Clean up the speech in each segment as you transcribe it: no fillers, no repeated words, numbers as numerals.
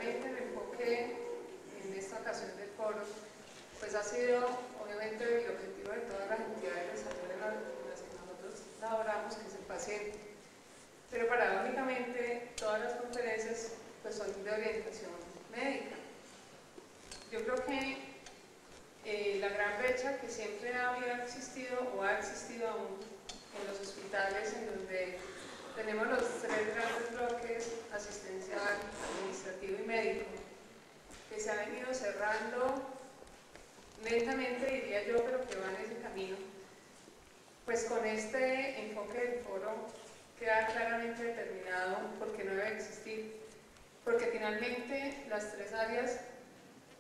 finalmente el enfoque en esta ocasión del foro pues ha sido obviamente el objetivo de todas las entidades de salud en las que nosotros laboramos, que es el paciente. Pero paradójicamente todas las conferencias pues son de orientación médica. Yo creo que la gran brecha que siempre había existido o ha existido aún en los hospitales, en donde tenemos los tres grandes bloques, asistencial, administrativo y médico, que se ha venido cerrando lentamente, diría yo, pero que va en ese camino. Pues con este enfoque del foro queda claramente determinado por qué no debe existir, porque finalmente las tres áreas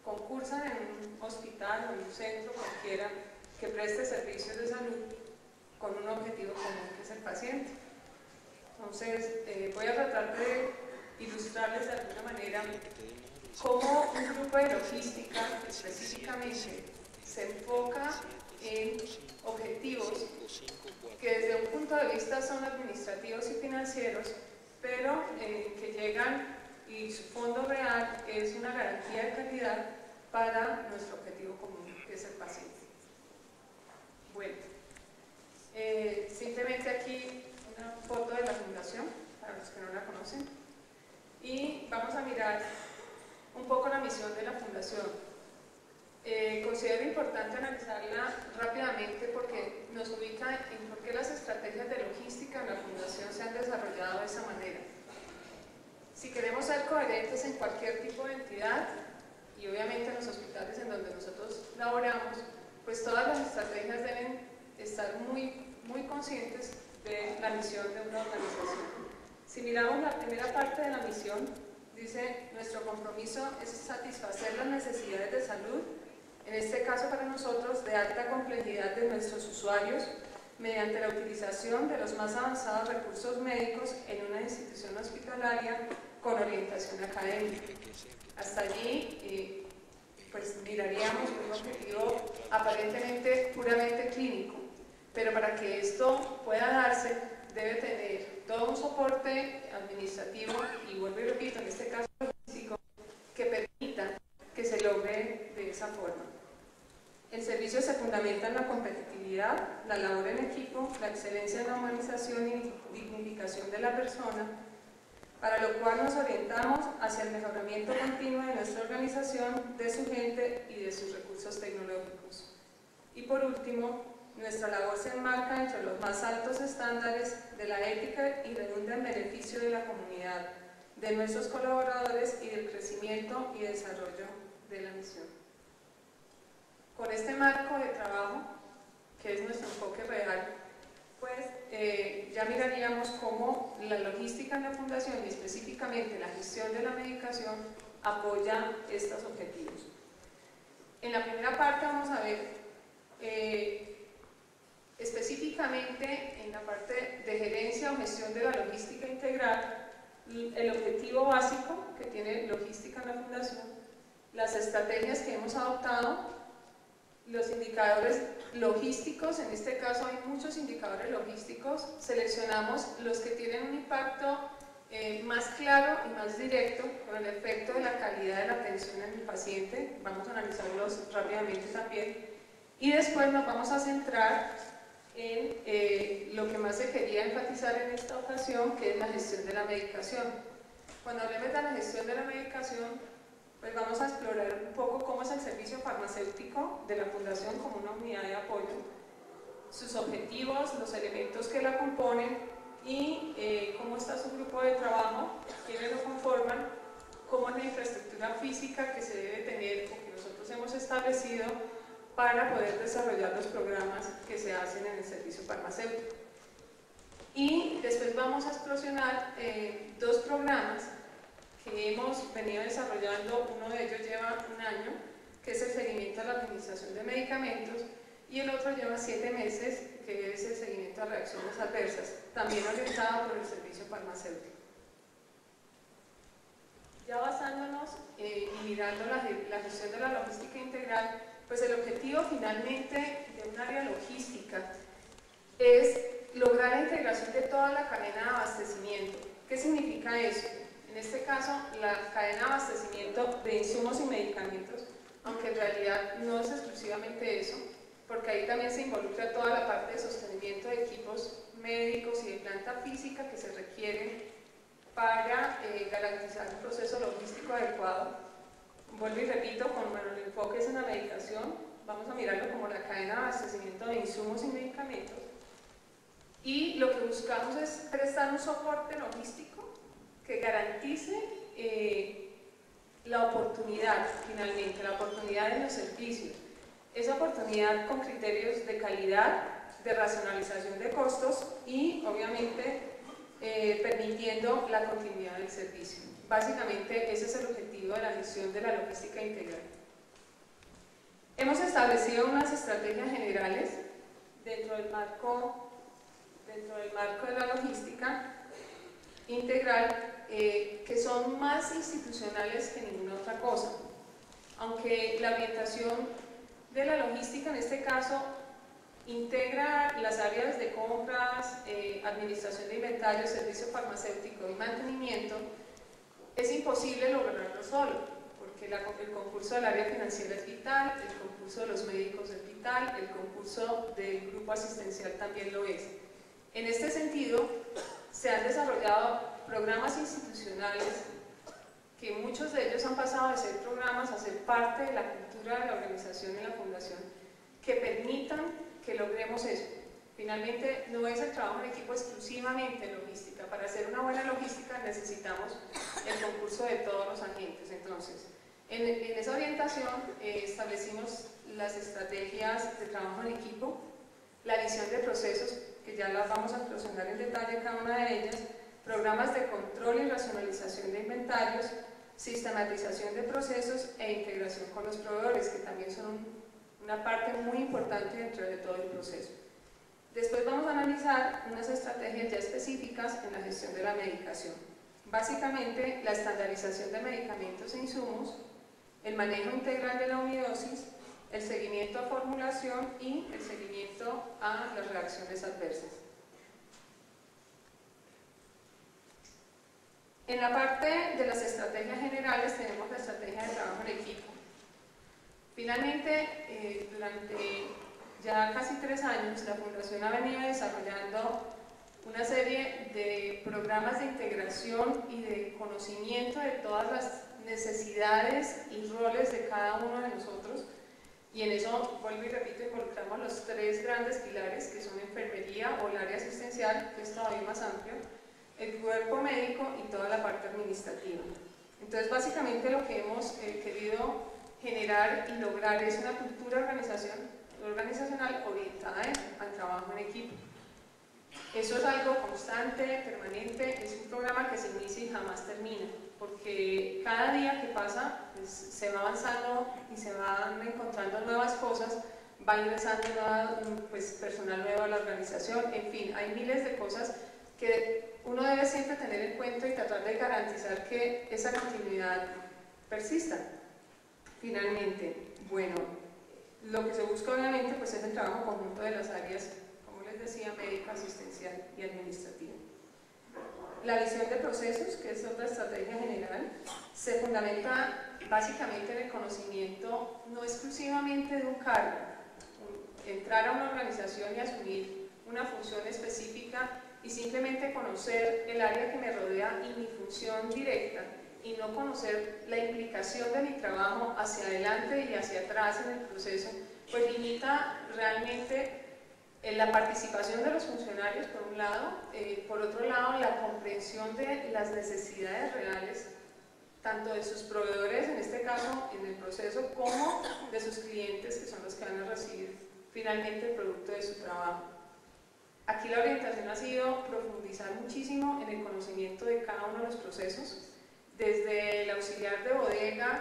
concursan en un hospital o en un centro cualquiera que preste servicios de salud con un objetivo común, que es el paciente. Entonces, voy a tratar de ilustrarles de alguna manera cómo un grupo de logística específicamente se enfoca en objetivos que desde un punto de vista son administrativos y financieros, pero que llegan y su fondo real es una garantía de calidad para nuestro objetivo común, que es el paciente. Bueno, simplemente aquí una foto de la fundación, para los que no la conocen, y vamos a mirar un poco la misión de la fundación. Considero importante analizarla rápidamente porque nos ubica en por qué las estrategias de logística en la fundación se han desarrollado de esa manera. Si queremos ser coherentes en cualquier tipo de entidad, y obviamente en los hospitales en donde nosotros laboramos, pues todas las estrategias deben estar muy conscientes de la misión de una organización. Si miramos la primera parte de la misión, dice: nuestro compromiso es satisfacer las necesidades de salud, en este caso para nosotros de alta complejidad de nuestros usuarios, mediante la utilización de los más avanzados recursos médicos en una institución hospitalaria con orientación académica. Hasta allí, pues miraríamos un objetivo aparentemente puramente clínico, pero para que esto pueda darse debe tener todo un soporte administrativo y, vuelvo y repito, en este caso logístico, que permita que se logre de esa forma. El servicio se fundamenta en la competitividad, la labor en equipo, la excelencia en la humanización y dignificación de la persona, para lo cual nos orientamos hacia el mejoramiento continuo de nuestra organización, de su gente y de sus recursos tecnológicos. Y por último, nuestra labor se enmarca entre los más altos estándares de la ética y redunda en beneficio de la comunidad, de nuestros colaboradores y del crecimiento y desarrollo de la misión. Con este marco de trabajo, que es nuestro enfoque real, pues ya miraríamos cómo la logística en la fundación y específicamente la gestión de la medicación apoya estos objetivos. En la primera parte vamos a ver específicamente en la parte de gerencia o gestión de la logística integral, el objetivo básico que tiene logística en la fundación, las estrategias que hemos adoptado, los indicadores logísticos. En este caso hay muchos indicadores logísticos, seleccionamos los que tienen un impacto más claro y más directo con el efecto de la calidad de la atención en el paciente. Vamos a analizarlos rápidamente también, y después nos vamos a centrar en lo que más se quería enfatizar en esta ocasión, que es la gestión de la medicación. Cuando hablemos de la gestión de la medicación, pues vamos a explorar un poco cómo es el servicio farmacéutico de la Fundación como una unidad de apoyo, sus objetivos, los elementos que la componen y cómo está su grupo de trabajo, quiénes lo conforman, cómo es la infraestructura física que se debe tener o que nosotros hemos establecido para poder desarrollar los programas que se hacen en el servicio farmacéutico. Y después vamos a explorar dos programas que hemos venido desarrollando. Uno de ellos lleva un año, que es el seguimiento a la administración de medicamentos, y el otro lleva 7 meses, que es el seguimiento a reacciones adversas, también orientado por el servicio farmacéutico. Ya basándonos y mirando la gestión de la logística integral, pues el objetivo finalmente de un área logística es lograr la integración de toda la cadena de abastecimiento. ¿Qué significa eso? En este caso la cadena de abastecimiento de insumos y medicamentos, aunque en realidad no es exclusivamente eso, porque ahí también se involucra toda la parte de sostenimiento de equipos médicos y de planta física que se requieren para garantizar un proceso logístico adecuado. Vuelvo y repito, cuando el enfoque es en la medicación, vamos a mirarlo como la cadena de abastecimiento de insumos y medicamentos. Y lo que buscamos es prestar un soporte logístico que garantice la oportunidad, finalmente, la oportunidad en los servicios. Esa oportunidad con criterios de calidad, de racionalización de costos y, obviamente, permitiendo la continuidad del servicio. Básicamente, ese es el objetivo de la gestión de la logística integral. Hemos establecido unas estrategias generales dentro del marco de la logística integral que son más institucionales que ninguna otra cosa. Aunque la orientación de la logística en este caso integra las áreas de compras, administración de inventarios, servicio farmacéutico y mantenimiento, es imposible lograrlo solo, porque el concurso del área financiera es vital, el concurso de los médicos es vital, el concurso del grupo asistencial también lo es. En este sentido, se han desarrollado programas institucionales que muchos de ellos han pasado de ser programas a ser parte de la cultura de la organización y la fundación, que permitan que logremos eso. Finalmente, no es el trabajo en equipo exclusivamente logística. Para hacer una buena logística necesitamos el concurso de todos los agentes. Entonces, en esa orientación establecimos las estrategias de trabajo en equipo, la visión de procesos, que ya las vamos a explorar en detalle cada una de ellas, programas de control y racionalización de inventarios, sistematización de procesos e integración con los proveedores, que también son una parte muy importante dentro de todo el proceso. Después vamos a analizar unas estrategias ya específicas en la gestión de la medicación. Básicamente, la estandarización de medicamentos e insumos, el manejo integral de la unidosis, el seguimiento a formulación y el seguimiento a las reacciones adversas. En la parte de las estrategias generales tenemos la estrategia de trabajo en equipo. Finalmente, durante ya casi 3 años, la Fundación ha venido desarrollando una serie de programas de integración y de conocimiento de todas las necesidades y roles de cada uno de nosotros, y en eso, vuelvo y repito, involucramos los 3 grandes pilares, que son enfermería o el área asistencial, que es todavía más amplio, el cuerpo médico y toda la parte administrativa. Entonces, básicamente lo que hemos querido generar y lograr es una cultura organizacional orientada al trabajo en equipo. Eso es algo constante, permanente, es un programa que se inicia y jamás termina, porque cada día que pasa pues, se va avanzando y se van encontrando nuevas cosas, va ingresando personal nuevo a la organización, en fin, hay miles de cosas que uno debe siempre tener en cuenta y tratar de garantizar que esa continuidad persista. Finalmente, bueno, lo que se busca obviamente pues, es el trabajo conjunto de las áreas, como les decía, médica, asistencial y administrativa. La visión de procesos, que es otra estrategia general, se fundamenta básicamente en el conocimiento no exclusivamente de un cargo. Entrar a una organización y asumir una función específica y simplemente conocer el área que me rodea y mi función directa, y no conocer la implicación de mi trabajo hacia adelante y hacia atrás en el proceso, pues limita realmente la participación de los funcionarios por un lado, por otro lado la comprensión de las necesidades reales, tanto de sus proveedores, en este caso en el proceso, como de sus clientes, que son los que van a recibir finalmente el producto de su trabajo. Aquí la orientación ha sido profundizar muchísimo en el conocimiento de cada uno de los procesos, desde el auxiliar de bodega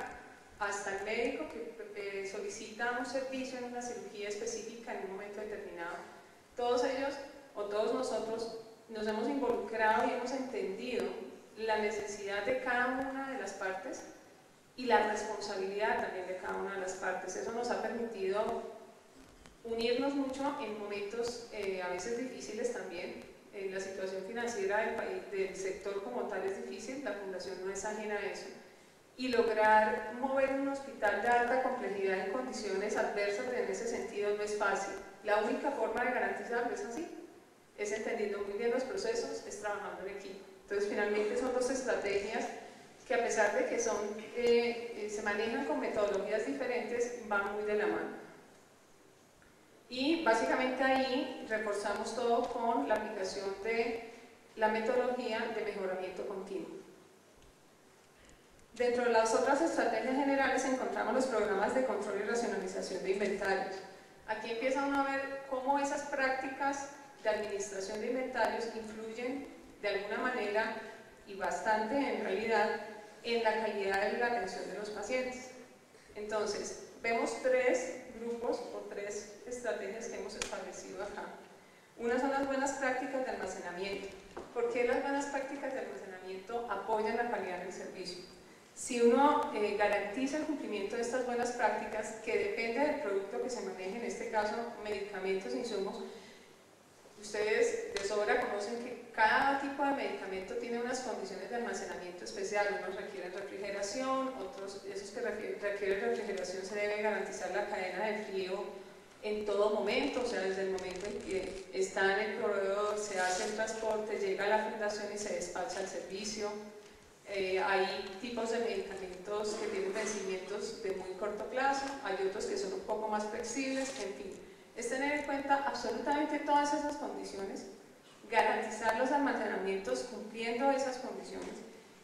hasta el médico que solicita un servicio en una cirugía específica en un momento determinado. Todos ellos, o todos nosotros, nos hemos involucrado y hemos entendido la necesidad de cada una de las partes y la responsabilidad también de cada una de las partes. Eso nos ha permitido unirnos mucho en momentos a veces difíciles también, la situación financiera del país, del sector como tal es difícil, la fundación no es ajena a eso, y lograr mover un hospital de alta complejidad en condiciones adversas en ese sentido no es fácil. La única forma de garantizarlo es así, es entendiendo muy bien los procesos, es trabajando en equipo. Entonces finalmente son dos estrategias que a pesar de que son, se manejan con metodologías diferentes, van muy de la mano. Y básicamente ahí reforzamos todo con la aplicación de la metodología de mejoramiento continuo. Dentro de las otras estrategias generales encontramos los programas de control y racionalización de inventarios. Aquí empieza uno a ver cómo esas prácticas de administración de inventarios influyen de alguna manera y bastante en realidad en la calidad de la atención de los pacientes. Entonces, vemos tres grupos o tres estrategias que hemos establecido acá. Una son las buenas prácticas de almacenamiento. ¿Por qué las buenas prácticas de almacenamiento apoyan la calidad del servicio? Si uno garantiza el cumplimiento de estas buenas prácticas, que depende del producto que se maneje, en este caso medicamentos e insumos, ustedes de sobra conocen que cada tipo de medicamento tiene unas condiciones de almacenamiento especial, unos requieren refrigeración, otros, esos que requieren refrigeración se debe garantizar la cadena de frío en todo momento, o sea, desde el momento en que está en el proveedor, se hace el transporte, llega a la fundación y se despacha el servicio. Hay tipos de medicamentos que tienen vencimientos de muy corto plazo, hay otros que son un poco más flexibles, en fin. Es tener en cuenta absolutamente todas esas condiciones, garantizar los almacenamientos cumpliendo esas condiciones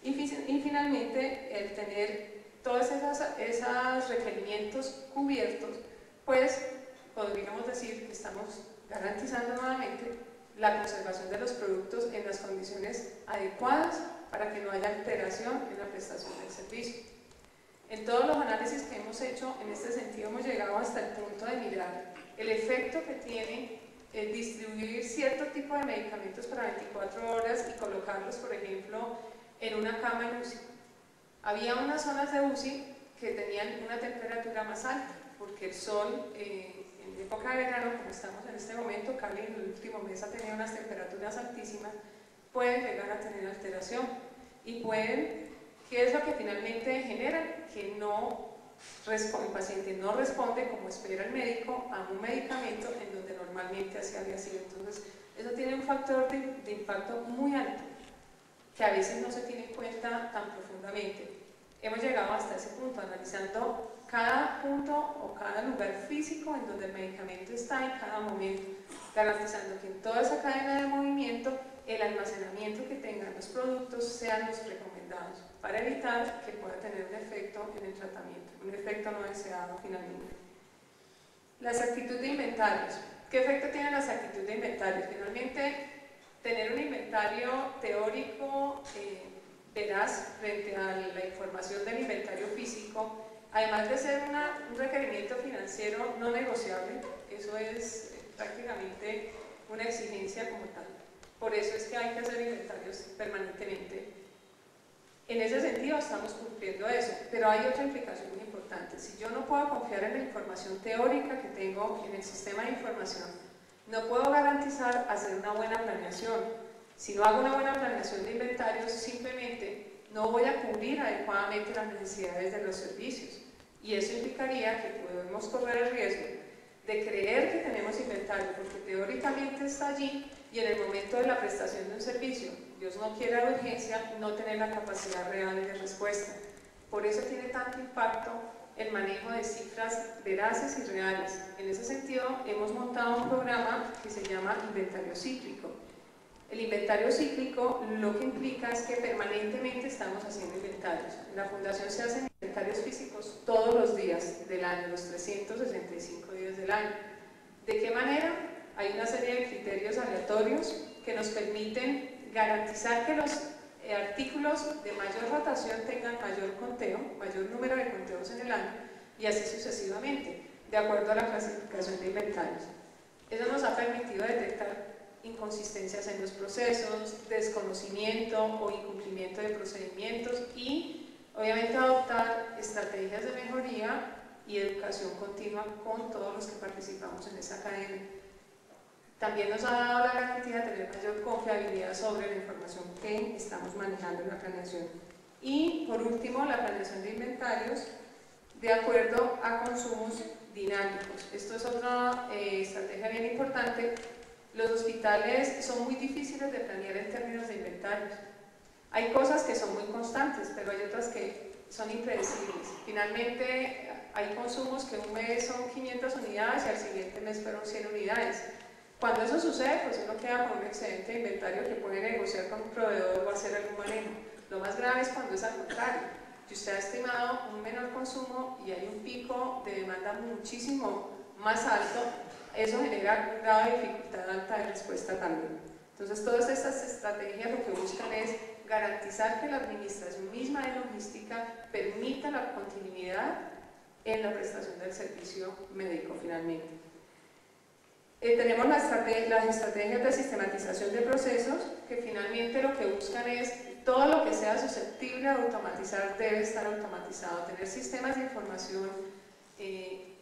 y finalmente el tener todos esos requerimientos cubiertos, pues podríamos decir que estamos garantizando nuevamente la conservación de los productos en las condiciones adecuadas para que no haya alteración en la prestación del servicio. En todos los análisis que hemos hecho en este sentido hemos llegado hasta el punto de mirar el efecto que tiene el distribuir cierto tipo de medicamentos para 24 horas y colocarlos, por ejemplo, en una cama en UCI. Había unas zonas de UCI que tenían una temperatura más alta, porque el sol, en época de verano, como estamos en este momento, Cali en el último mes ha tenido unas temperaturas altísimas, pueden llegar a tener alteración y pueden, ¿qué es lo que finalmente generan? Que el paciente no responde como espera el médico a un medicamento en donde normalmente así había sido. Entonces, eso tiene un factor de impacto muy alto, que a veces no se tiene en cuenta tan profundamente. Hemos llegado hasta ese punto, analizando cada punto o cada lugar físico en donde el medicamento está en cada momento, garantizando que en toda esa cadena de movimiento el almacenamiento que tengan los productos sean los recomendados, para evitar que pueda tener un efecto en el tratamiento, un efecto no deseado finalmente. La exactitud de inventarios. ¿Qué efecto tiene la exactitud de inventarios? Finalmente, tener un inventario teórico veraz frente a la información del inventario físico, además de ser un requerimiento financiero no negociable, eso es prácticamente una exigencia como tal. Por eso es que hay que hacer inventarios permanentemente. En ese sentido estamos cumpliendo eso, pero hay otra implicación muy importante. Si yo no puedo confiar en la información teórica que tengo en el sistema de información, no puedo garantizar hacer una buena planeación. Si no hago una buena planeación de inventarios, simplemente no voy a cubrir adecuadamente las necesidades de los servicios. Y eso implicaría que podemos correr el riesgo de creer que tenemos inventario, porque teóricamente está allí, y en el momento de la prestación de un servicio, Dios no quiera de urgencia, no tener la capacidad real de respuesta. Por eso tiene tanto impacto el manejo de cifras veraces y reales. En ese sentido, hemos montado un programa que se llama inventario cíclico. El inventario cíclico lo que implica es que permanentemente estamos haciendo inventarios. En la Fundación se hacen inventarios físicos todos los días del año, los 365 días del año. ¿De qué manera? Hay una serie de criterios aleatorios que nos permiten garantizar que los artículos de mayor rotación tengan mayor conteo, mayor número de conteos en el año, y así sucesivamente, de acuerdo a la clasificación de inventarios. Eso nos ha permitido detectar inconsistencias en los procesos, desconocimiento o incumplimiento de procedimientos y, obviamente, adoptar estrategias de mejoría y educación continua con todos los que participamos en esa cadena. también nos ha dado la garantía de tener mayor confiabilidad sobre la información que estamos manejando en la planeación. Y por último, la planeación de inventarios de acuerdo a consumos dinámicos. Esto es otra estrategia bien importante. Los hospitales son muy difíciles de planear en términos de inventarios. Hay cosas que son muy constantes, pero hay otras que son impredecibles. Finalmente, hay consumos que un mes son 500 unidades y al siguiente mes fueron 100 unidades. Cuando eso sucede, pues uno queda con un excedente de inventario que puede negociar con un proveedor o hacer algún manejo. Lo más grave es cuando es al contrario. Si usted ha estimado un menor consumo y hay un pico de demanda muchísimo más alto, eso genera un grado de dificultad alta de respuesta también. Entonces, todas estas estrategias lo que buscan es garantizar que la administración misma de logística permita la continuidad en la prestación del servicio médico finalmente. Tenemos las estrategias de sistematización de procesos que finalmente lo que buscan es todo lo que sea susceptible a automatizar debe estar automatizado. Tener sistemas de información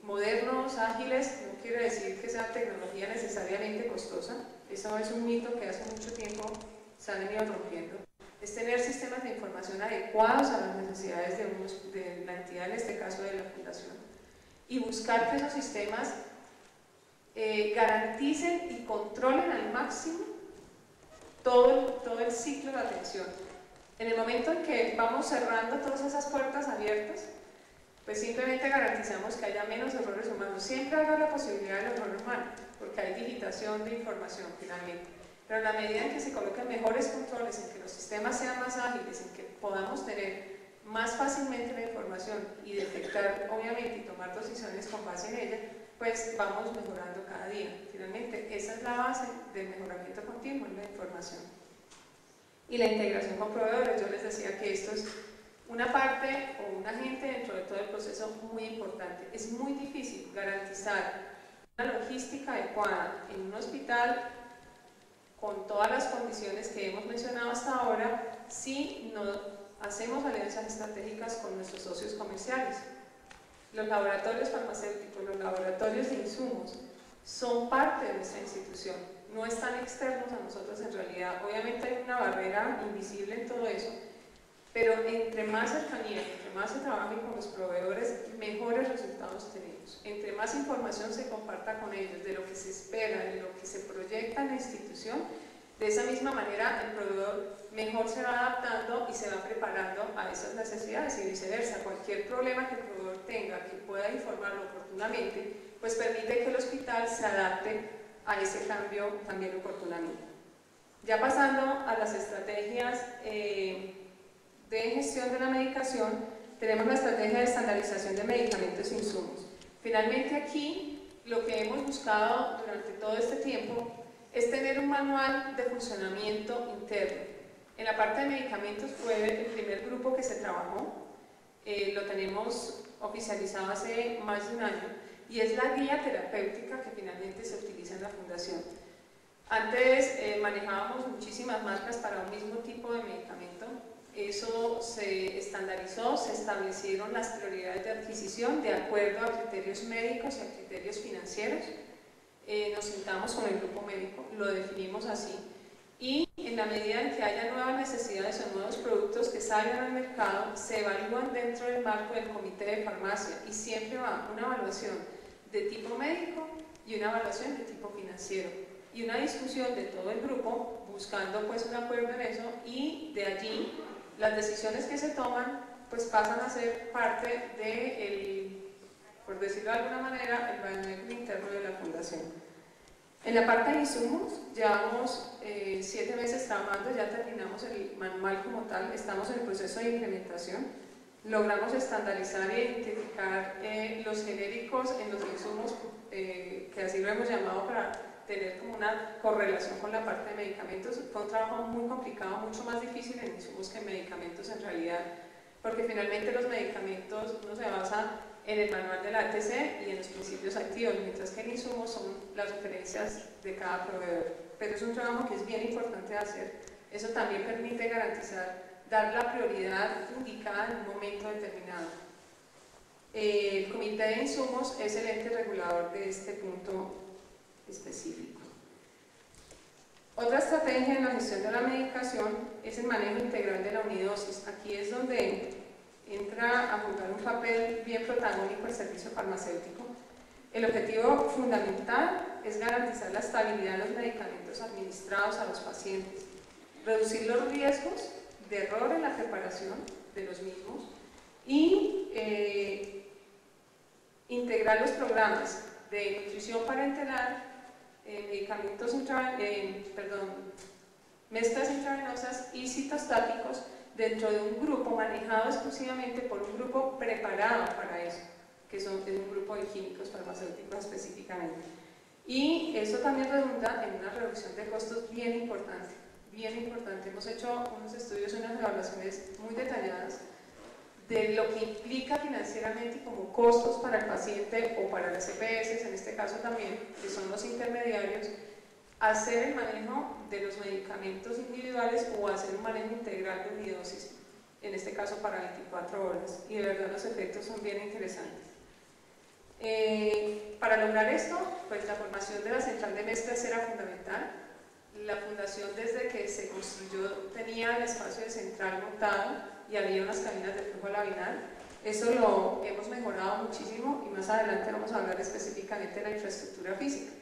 modernos, ágiles, no quiere decir que sea tecnología necesariamente costosa. Eso es un mito que hace mucho tiempo se han venido rompiendo. Es tener sistemas de información adecuados a las necesidades de la entidad, en este caso de la fundación, y buscar que esos sistemas garanticen y controlen al máximo todo el ciclo de atención. En el momento en que vamos cerrando todas esas puertas abiertas, pues simplemente garantizamos que haya menos errores humanos. Siempre habrá la posibilidad del error humano, porque hay digitación de información finalmente. Pero en la medida en que se coloquen mejores controles, en que los sistemas sean más ágiles, en que podamos tener más fácilmente la información y detectar, obviamente, y tomar decisiones con base en ella, pues vamos mejorando cada día. Finalmente, esa es la base del mejoramiento continuo en la información. Y la integración con proveedores, yo les decía que esto es una parte o un agente dentro de todo el proceso muy importante. Es muy difícil garantizar una logística adecuada en un hospital con todas las condiciones que hemos mencionado hasta ahora si no hacemos alianzas estratégicas con nuestros socios comerciales. Los laboratorios farmacéuticos, los laboratorios de insumos son parte de nuestra institución, no están externos a nosotros en realidad. Obviamente hay una barrera invisible en todo eso, pero entre más cercanía, entre más se trabaje con los proveedores, mejores resultados tenemos. Entre más información se comparta con ellos de lo que se espera, de lo que se proyecta en la institución, de esa misma manera el proveedor mejor se va adaptando y se va preparando a esas necesidades y viceversa. Cualquier problema que el proveedor tenga que pueda informarlo oportunamente, pues permite que el hospital se adapte a ese cambio también oportunamente. Ya pasando a las estrategias de gestión de la medicación, tenemos la estrategia de estandarización de medicamentos e insumos. Finalmente aquí lo que hemos buscado durante todo este tiempo es tener un manual de funcionamiento interno. En la parte de medicamentos fue el primer grupo que se trabajó, lo tenemos oficializado hace más de un año y es la guía terapéutica que finalmente se utiliza en la fundación. Antes manejábamos muchísimas marcas para un mismo tipo de medicamento. Eso se estandarizó, se establecieron las prioridades de adquisición de acuerdo a criterios médicos y a criterios financieros. Nos sentamos con el grupo médico, lo definimos así, y en la medida en que haya nuevas necesidades o nuevos productos que salgan al mercado, se evalúan dentro del marco del comité de farmacia y siempre va una evaluación de tipo médico y una evaluación de tipo financiero y una discusión de todo el grupo buscando pues un acuerdo en eso, y de allí las decisiones que se toman pues pasan a ser parte de por decirlo de alguna manera, el manejo interno de la fundación. En la parte de insumos, llevamos 7 meses trabajando, ya terminamos el manual como tal, estamos en el proceso de implementación, logramos estandarizar e identificar los genéricos en los insumos, que así lo hemos llamado para tener como una correlación con la parte de medicamentos. Fue un trabajo muy complicado, mucho más difícil en insumos que en medicamentos en realidad, porque finalmente los medicamentos uno se basa en el manual de la ATC y en los principios activos, mientras que en insumos son las referencias de cada proveedor. Pero es un trabajo que es bien importante de hacer. Eso también permite garantizar, dar la prioridad indicada en un momento determinado. El comité de insumos es el ente regulador de este punto específico. Otra estrategia en la gestión de la medicación es el manejo integral de la unidosis. Aquí es donde entra a jugar un papel bien protagónico el servicio farmacéutico. El objetivo fundamental es garantizar la estabilidad de los medicamentos administrados a los pacientes, reducir los riesgos de error en la preparación de los mismos y integrar los programas de nutrición parenteral, mezclas intravenosas y citostáticos dentro de un grupo manejado exclusivamente por un grupo preparado para eso, que es un grupo de químicos farmacéuticos específicamente. Y eso también redunda en una reducción de costos bien importante, bien importante. Hemos hecho unos estudios, unas evaluaciones muy detalladas de lo que implica financieramente como costos para el paciente o para las EPS, en este caso también, que son los intermediarios, hacer el manejo de los medicamentos individuales o hacer un manejo integral de unidosis, en este caso para 24 horas, y de verdad los efectos son bien interesantes. Para lograr esto, pues la formación de la central de mezclas era fundamental. La fundación, desde que se construyó, tenía el espacio de central montado y había unas cabinas de flujo laminar. Eso lo hemos mejorado muchísimo y más adelante vamos a hablar específicamente de la infraestructura física.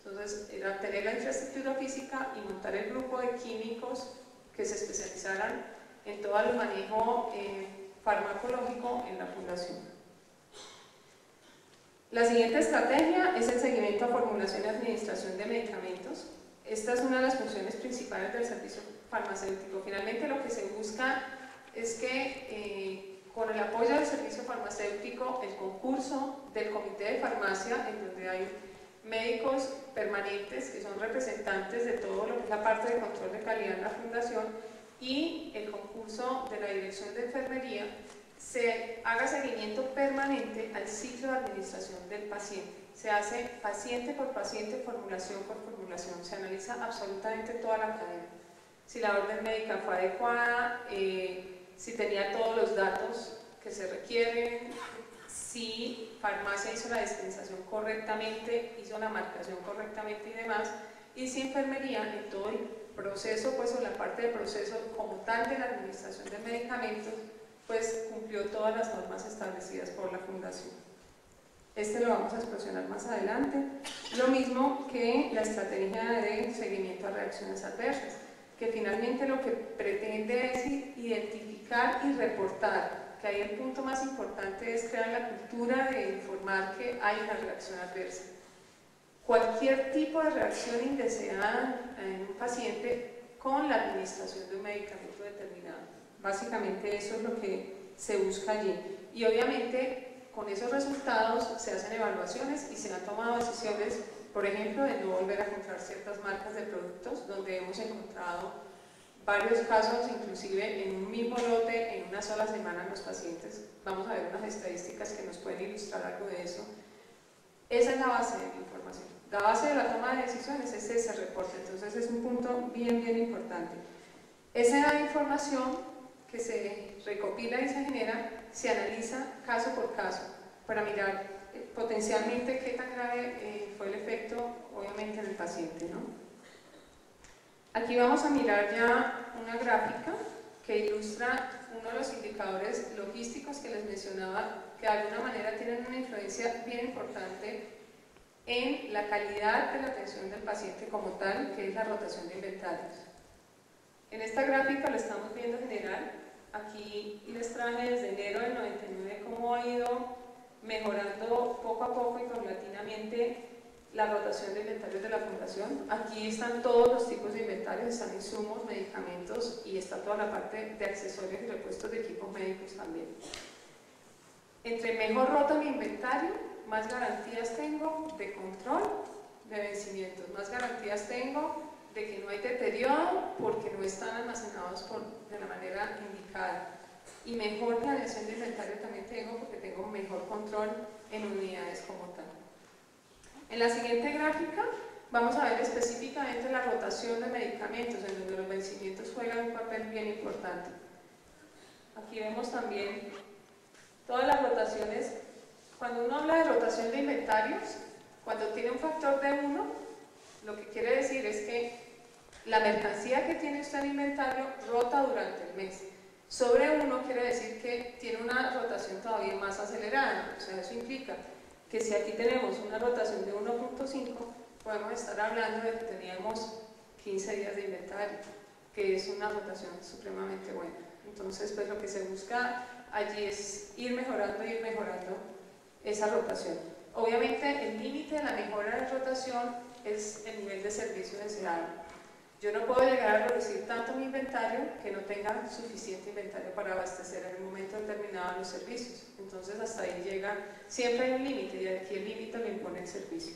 Entonces, era tener la infraestructura física y montar el grupo de químicos que se especializaran en todo el manejo farmacológico en la fundación. La siguiente estrategia es el seguimiento a formulación y administración de medicamentos. Esta es una de las funciones principales del servicio farmacéutico. Finalmente, lo que se busca es que con el apoyo del servicio farmacéutico, el concurso del comité de farmacia, en donde hay médicos permanentes que son representantes de todo lo que es la parte de control de calidad en la fundación, y el concurso de la dirección de enfermería, se haga seguimiento permanente al ciclo de administración del paciente. Se hace paciente por paciente, formulación por formulación, se analiza absolutamente toda la cadena. Si la orden médica fue adecuada, si tenía todos los datos que se requieren, si farmacia hizo la dispensación correctamente, hizo la marcación correctamente y demás, y si enfermería en todo el proceso, pues o la parte del proceso como tal de la administración de medicamentos, pues cumplió todas las normas establecidas por la fundación. Este lo vamos a explosionar más adelante. Lo mismo que la estrategia de seguimiento a reacciones adversas, que finalmente lo que pretende es identificar y reportar, que ahí el punto más importante es crear la cultura de informar que hay una reacción adversa. Cualquier tipo de reacción indeseada en un paciente con la administración de un medicamento determinado. Básicamente eso es lo que se busca allí. Y obviamente con esos resultados se hacen evaluaciones y se han tomado decisiones, por ejemplo, de no volver a comprar ciertas marcas de productos, donde hemos encontrado varios casos, inclusive en un mismo lote, en una sola semana en los pacientes. Vamos a ver unas estadísticas que nos pueden ilustrar algo de eso. Esa es la base de la información. La base de la toma de decisiones es ese reporte, entonces es un punto bien importante. Esa información que se recopila y se genera, se analiza caso por caso para mirar potencialmente qué tan grave fue el efecto, obviamente, en el paciente, ¿no? Aquí vamos a mirar ya una gráfica que ilustra uno de los indicadores logísticos que les mencionaba, que de alguna manera tienen una influencia bien importante en la calidad de la atención del paciente como tal, que es la rotación de inventarios. En esta gráfica lo estamos viendo general. Aquí les traje desde enero del 99 cómo ha ido mejorando poco a poco y paulatinamente la rotación de inventarios de la fundación. Aquí están todos los tipos de inventarios, están insumos, medicamentos y está toda la parte de accesorios y repuestos de equipos médicos también. Entre mejor rota mi inventario, más garantías tengo de control de vencimientos, más garantías tengo de que no hay deterioro porque no están almacenados de la manera indicada, y mejor planeación de inventario también tengo porque tengo mejor control en unidades como tal. En la siguiente gráfica vamos a ver específicamente la rotación de medicamentos, en donde los vencimientos juegan un papel bien importante. Aquí vemos también todas las rotaciones. Cuando uno habla de rotación de inventarios, cuando tiene un factor de 1, lo que quiere decir es que La mercancía que tiene usted en inventario rota durante el mes. Sobre 1 quiere decir que tiene una rotación todavía más acelerada, o sea, eso implica que si aquí tenemos una rotación de 1.5, podemos estar hablando de que teníamos 15 días de inventario, que es una rotación supremamente buena. Entonces, pues lo que se busca allí es ir mejorando esa rotación. Obviamente, el límite de la mejora de rotación es el nivel de servicio deseado. Yo no puedo llegar a reducir tanto mi inventario que no tenga suficiente inventario para abastecer en el momento determinado los servicios. Entonces, hasta ahí llega, siempre hay un límite y aquí el límite lo impone el servicio.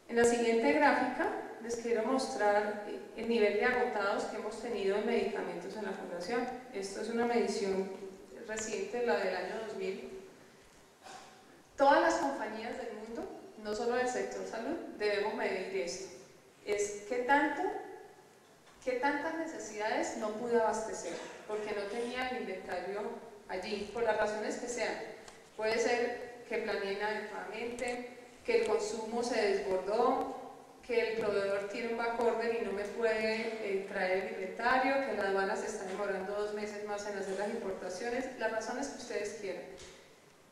En la siguiente gráfica les quiero mostrar el nivel de agotados que hemos tenido en medicamentos en la Fundación. Esto es una medición reciente, la del año 2000. Todas las compañías del mundo, no solo del sector salud, debemos medir esto. Es qué tantas necesidades no pude abastecer, porque no tenía el inventario allí, por las razones que sean. Puede ser que planeé inadecuadamente, que el consumo se desbordó, que el proveedor tiene un backorder y no me puede traer el inventario, que la aduana se está demorando 2 meses más en hacer las importaciones, las razones que ustedes quieran.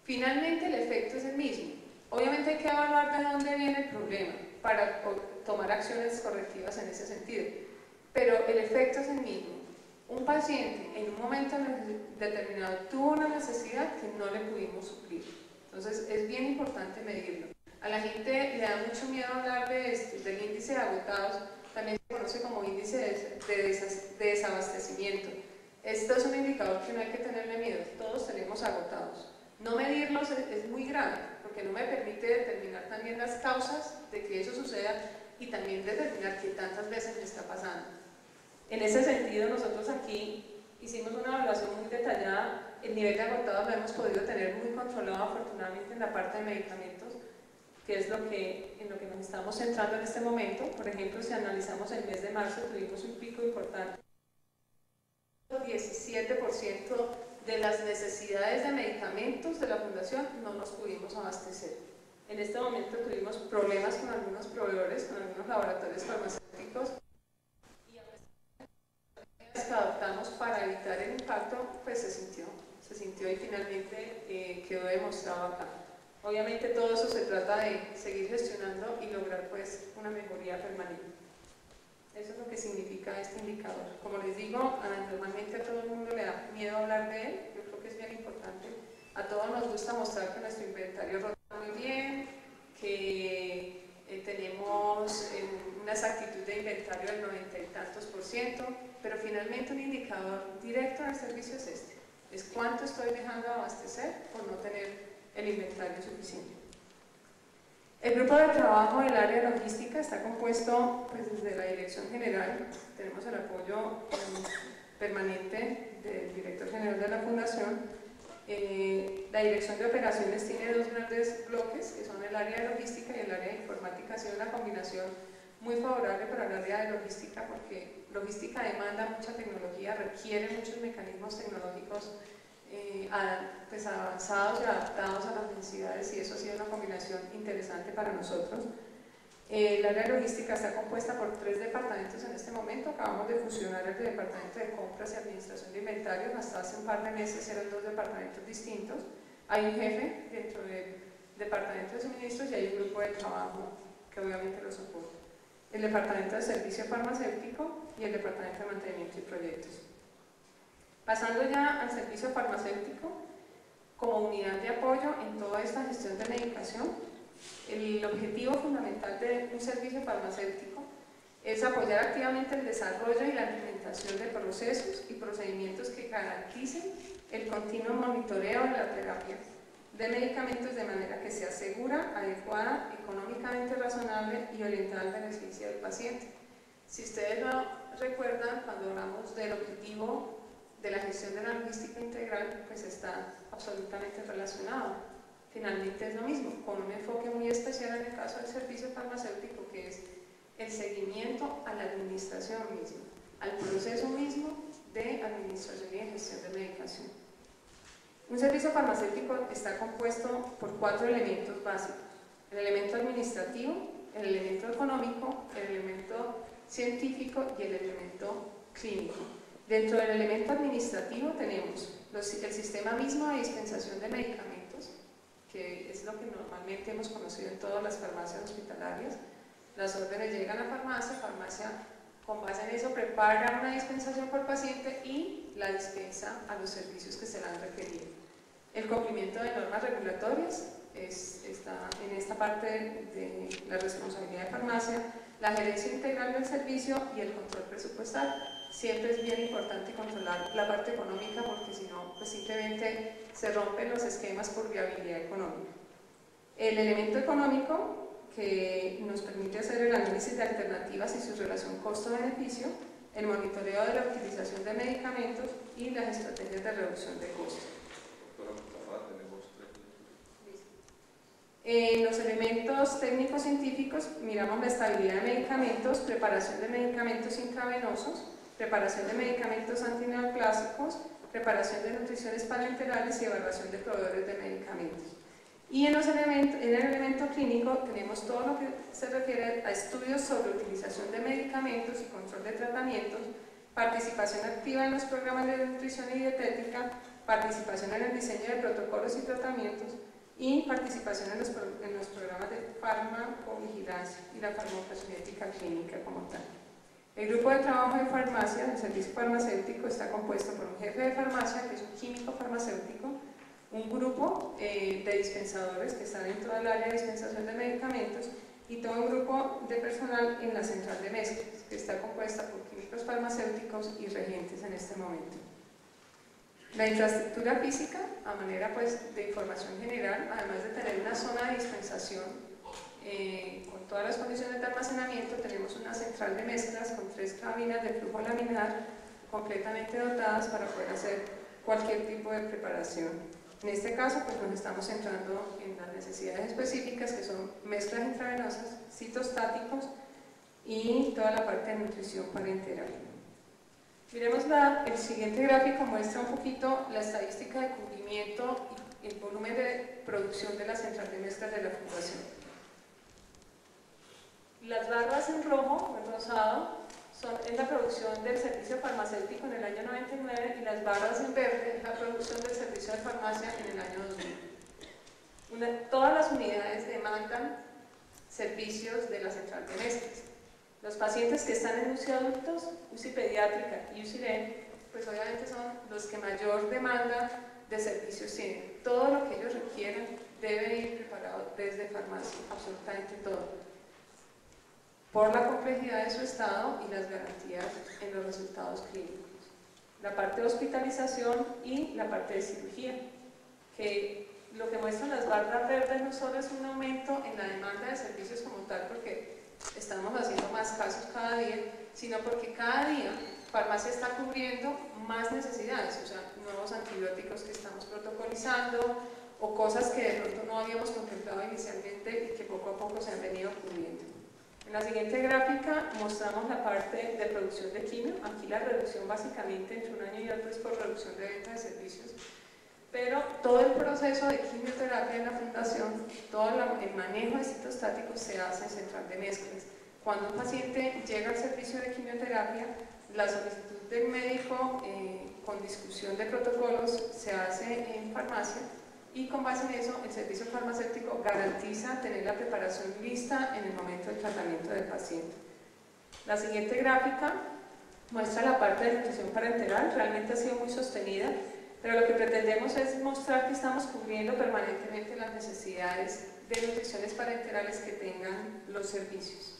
Finalmente el efecto es el mismo. Obviamente hay que evaluar de dónde viene el problema para tomar acciones correctivas en ese sentido, pero el efecto es el mismo. Un paciente en un momento determinado tuvo una necesidad que no le pudimos suplir. Entonces es bien importante medirlo. A la gente le da mucho miedo hablar de esto, del índice de agotados, también se conoce como índice de desabastecimiento. Esto es un indicador que no hay que tenerle miedo, todos tenemos agotados. No medirlos es muy grave, porque no me permite determinar también las causas de que eso suceda y también determinar qué tantas veces me está pasando. En ese sentido, nosotros aquí hicimos una evaluación muy detallada. El nivel de agotados lo hemos podido tener muy controlado, afortunadamente, en la parte de medicamentos, que es en lo que nos estamos centrando en este momento. Por ejemplo, si analizamos el mes de marzo, tuvimos un pico importante. 17% de las necesidades de medicamentos de la Fundación no nos pudimos abastecer. En este momento tuvimos problemas con algunos proveedores, con algunos laboratorios farmacéuticos, y a pesar de las que adoptamos para evitar el impacto, pues se sintió y finalmente quedó demostrado acá. Obviamente todo eso se trata de seguir gestionando y lograr pues una mejoría permanente. Eso es lo que significa este indicador. Como les digo, normalmente a todo el mundo le da miedo hablar de él. Yo creo que es bien importante. A todos nos gusta mostrar que nuestro inventario rota muy bien, que tenemos una exactitud de inventario del 90 y tantos %, pero finalmente un indicador directo del servicio es este. Es cuánto estoy dejando de abastecer por no tener el inventario suficiente. El grupo de trabajo del área logística está compuesto pues, desde la Dirección General, tenemos el apoyo permanente del Director General de la Fundación. La Dirección de Operaciones tiene 2 grandes bloques, que son el área de logística y el área de informática. Ha sido una combinación muy favorable para el área de logística, porque logística demanda mucha tecnología, requiere muchos mecanismos tecnológicos pues avanzados y adaptados a las necesidades, y eso ha sido una combinación interesante para nosotros. El área de logística está compuesta por 3 departamentos en este momento. Acabamos de fusionar el departamento de compras y administración de inventarios. Hasta hace un par de meses eran 2 departamentos distintos. Hay un jefe dentro del departamento de suministros y hay un grupo de trabajo que obviamente lo soporta. El departamento de servicio farmacéutico y el departamento de mantenimiento y proyectos. Pasando ya al servicio farmacéutico, como unidad de apoyo en toda esta gestión de medicación, el objetivo fundamental de un servicio farmacéutico es apoyar activamente el desarrollo y la implementación de procesos y procedimientos que garanticen el continuo monitoreo de la terapia de medicamentos de manera que sea segura, adecuada, económicamente razonable y orientada al beneficio del paciente. Si ustedes lo recuerdan, cuando hablamos del objetivo de la gestión de la logística integral, pues está absolutamente relacionado. Finalmente es lo mismo, con un enfoque muy especial en el caso del servicio farmacéutico, que es el seguimiento a la administración misma, al proceso mismo de administración y de gestión de medicación. Un servicio farmacéutico está compuesto por 4 elementos básicos: el elemento administrativo, el elemento económico, el elemento científico y el elemento clínico. Dentro del elemento administrativo tenemos el sistema mismo de dispensación de medicamentos, que es lo que normalmente hemos conocido en todas las farmacias hospitalarias. Las órdenes llegan a farmacia, farmacia con base en eso prepara una dispensación por paciente y la dispensa a los servicios que se le han requerido. El cumplimiento de normas regulatorias está en esta parte de la responsabilidad de farmacia, la gerencia integral del servicio y el control presupuestal. Siempre es bien importante controlar la parte económica porque si no, pues simplemente se rompen los esquemas por viabilidad económica. El elemento económico que nos permite hacer el análisis de alternativas y su relación costo-beneficio, el monitoreo de la utilización de medicamentos y las estrategias de reducción de costos. En los elementos técnico-científicos miramos la estabilidad de medicamentos, preparación de medicamentos intravenosos, preparación de medicamentos antineoplásicos, preparación de nutriciones parenterales y evaluación de proveedores de medicamentos. Y en el elemento clínico tenemos todo lo que se refiere a estudios sobre utilización de medicamentos y control de tratamientos, participación activa en los programas de nutrición y dietética, participación en el diseño de protocolos y tratamientos y participación en los programas de farmacovigilancia y la farmacocinética clínica como tal. El grupo de trabajo de farmacia del servicio farmacéutico está compuesto por un jefe de farmacia, que es un químico farmacéutico, un grupo de dispensadores que están en toda el área de dispensación de medicamentos y todo un grupo de personal en la central de mezclas, que está compuesta por químicos farmacéuticos y regentes en este momento. La infraestructura física, a manera pues, de información general, además de tener una zona de dispensación con todas las condiciones de almacenamiento, tenemos una central de mezclas con 3 cabinas de flujo laminar completamente dotadas para poder hacer cualquier tipo de preparación. En este caso, pues nos estamos centrando en las necesidades específicas, que son mezclas intravenosas, citostáticos y toda la parte de nutrición parenteral. Miremos el siguiente gráfico, muestra un poquito la estadística de cubrimiento y el volumen de producción de la central de mezclas de la Fundación. Las barras en rojo, en rosado, es la producción del servicio farmacéutico en el año 99 y las barras en verde es la producción del servicio de farmacia en el año 2000. Todas las unidades demandan servicios de la central de mezclas. Los pacientes que están en UCI adultos, UCI pediátrica y UCI LEN, pues obviamente son los que mayor demanda de servicios tienen. Todo lo que ellos requieren debe ir preparado desde farmacia, absolutamente todo, por la complejidad de su estado y las garantías en los resultados clínicos. La parte de hospitalización y la parte de cirugía, que lo que muestran las barras verdes no solo es un aumento en la demanda de servicios como tal, porque estamos haciendo más casos cada día, sino porque cada día farmacia está cubriendo más necesidades, o sea, nuevos antibióticos que estamos protocolizando o cosas que de pronto no habíamos contemplado inicialmente y que poco a poco se han venido cubriendo. En la siguiente gráfica mostramos la parte de producción de quimio. Aquí la reducción básicamente entre un año y otro es por reducción de venta de servicios, pero todo el proceso de quimioterapia en la fundación, todo el manejo de citostáticos se hace en central de mezclas. Cuando un paciente llega al servicio de quimioterapia, la solicitud del médico con discusión de protocolos se hace en farmacia y con base en eso el servicio farmacéutico garantiza tener la preparación lista en el momento del tratamiento del paciente. La siguiente gráfica muestra la parte de nutrición parenteral, realmente ha sido muy sostenida, pero lo que pretendemos es mostrar que estamos cubriendo permanentemente las necesidades de nutriciones parenterales que tengan los servicios.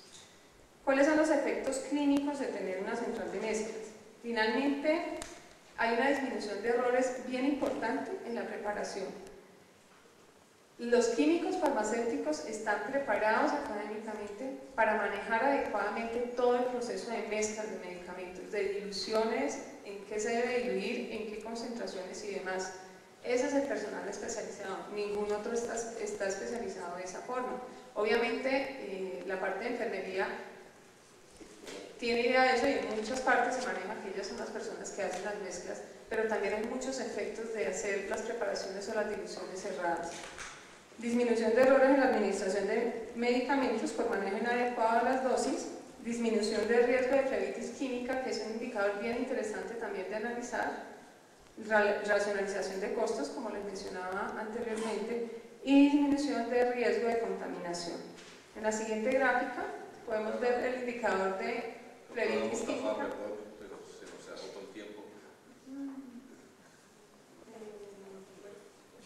¿Cuáles son los efectos clínicos de tener una central de mezclas? Finalmente, hay una disminución de errores bien importante en la preparación. Los químicos farmacéuticos están preparados académicamente para manejar adecuadamente todo el proceso de mezclas de medicamentos, de diluciones, en qué se debe diluir, en qué concentraciones y demás. Ese es el personal especializado, ningún otro está especializado de esa forma. Obviamente la parte de enfermería tiene idea de eso y en muchas partes se maneja que ellas son las personas que hacen las mezclas, pero también hay muchos efectos de hacer las preparaciones o las diluciones cerradas. Disminución de errores en la administración de medicamentos por manejo inadecuado de las dosis, disminución de riesgo de flebitis química, que es un indicador bien interesante también de analizar, racionalización de costos, como les mencionaba anteriormente, y disminución de riesgo de contaminación. En la siguiente gráfica podemos ver el indicador de flebitis química. Pero se nos agotó el tiempo.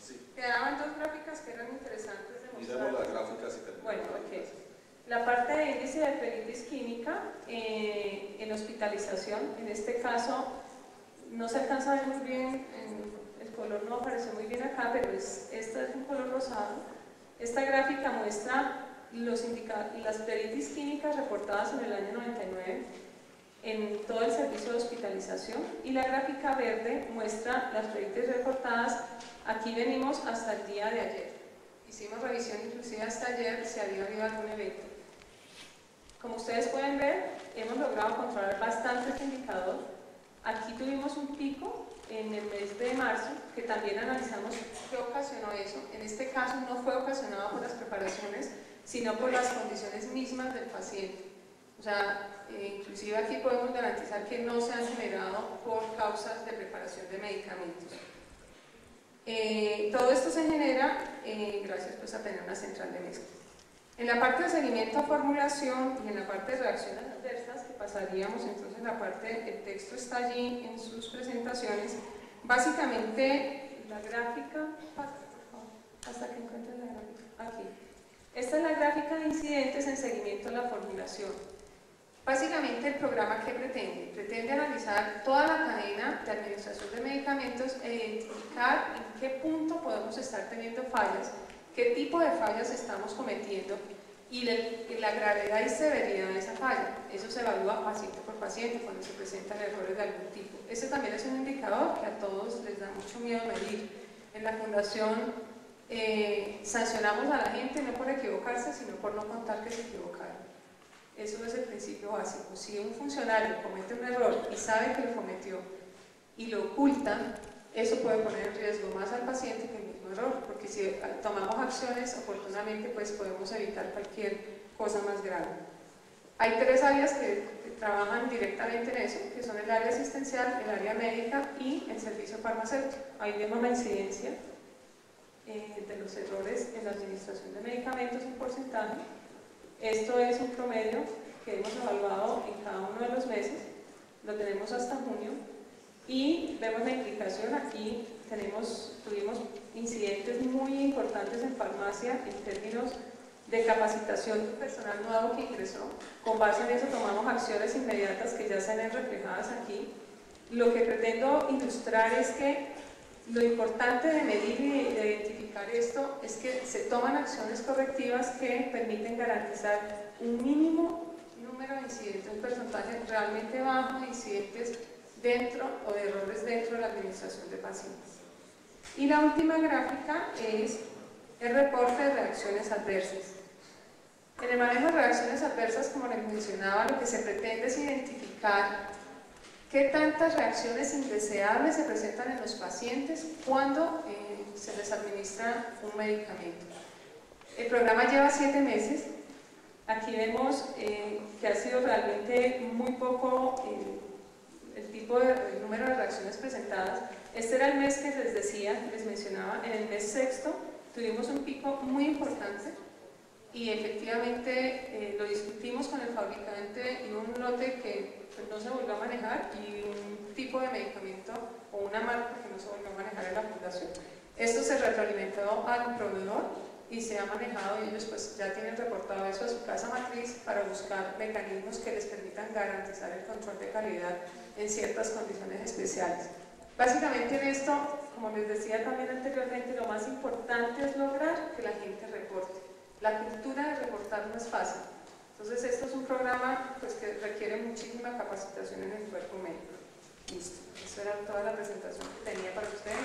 Sí. Quedaban dos gráficas que eran interesantes de mostrar. Miremos las gráficas y terminamos. Bueno, ok. La parte de índice de flebitis química en hospitalización, en este caso no se alcanza a ver muy bien, el color no aparece muy bien acá, pero este es un color rosado. Esta gráfica muestra las flebitis químicas reportadas en el año 99 en todo el servicio de hospitalización, y la gráfica verde muestra las flebitis reportadas. Aquí venimos hasta el día de ayer. Hicimos revisión inclusive hasta ayer si había habido algún evento. Como ustedes pueden ver, hemos logrado controlar bastante este indicador. Aquí tuvimos un pico en el mes de marzo, que también analizamos qué ocasionó eso. En este caso no fue ocasionado por las preparaciones, sino por las condiciones mismas del paciente. O sea, inclusive aquí podemos garantizar que no se han generado por causas de preparación de medicamentos. Todo esto se genera gracias pues, a tener una central de mezcla. En la parte de seguimiento a formulación y en la parte de reacciones adversas, que pasaríamos entonces la parte, el texto está allí en sus presentaciones. Básicamente la gráfica, pasa por favor, hasta que encuentren la gráfica, aquí. Esta es la gráfica de incidentes en seguimiento a la formulación. Básicamente el programa ¿qué pretende? Pretende analizar toda la cadena de administración de medicamentos e identificar en qué punto podemos estar teniendo fallas, qué tipo de fallas estamos cometiendo y la gravedad y severidad de esa falla. Eso se evalúa paciente por paciente cuando se presentan errores de algún tipo. Este también es un indicador que a todos les da mucho miedo medir. En la fundación sancionamos a la gente no por equivocarse, sino por no contar que se equivocaron. Eso es el principio básico. Si un funcionario comete un error y sabe que lo cometió y lo oculta, eso puede poner en riesgo más al paciente que el mismo error, porque si tomamos acciones oportunamente, pues podemos evitar cualquier cosa más grave. Hay tres áreas que trabajan directamente en eso, que son el área asistencial, el área médica y el servicio farmacéutico. Ahí vemos la incidencia de los errores en la administración de medicamentos en porcentaje. Esto es un promedio que hemos evaluado en cada uno de los meses, lo tenemos hasta junio, y vemos la implicación. Aquí tuvimos incidentes muy importantes en farmacia en términos de capacitación del personal nuevo que ingresó. Con base en eso tomamos acciones inmediatas que ya se ven reflejadas aquí. Lo que pretendo ilustrar es que lo importante de medir y de identificar esto es que se toman acciones correctivas que permiten garantizar un mínimo número de incidentes, un porcentaje realmente bajo de incidentes dentro o de errores dentro de la administración de pacientes. Y la última gráfica es el reporte de reacciones adversas. En el manejo de reacciones adversas, como les mencionaba, lo que se pretende es identificar qué tantas reacciones indeseables se presentan en los pacientes cuando se les administra un medicamento. El programa lleva 7 meses. Aquí vemos que ha sido realmente muy poco el número de reacciones presentadas. Este era el mes que les decía, les mencionaba. En el mes sexto tuvimos un pico muy importante y efectivamente lo discutimos con el fabricante y un lote que no se volvió a manejar y un tipo de medicamento o una marca que no se volvió a manejar en la fundación. Esto se retroalimentó al proveedor y se ha manejado, y ellos pues ya tienen reportado eso a su casa matriz para buscar mecanismos que les permitan garantizar el control de calidad en ciertas condiciones especiales. Básicamente en esto, como les decía también anteriormente, lo más importante es lograr que la gente reporte. La cultura de reportar no es fácil. Entonces esto es un programa pues, que requiere muchísima capacitación en el cuerpo médico. Listo, eso era toda la presentación que tenía para ustedes.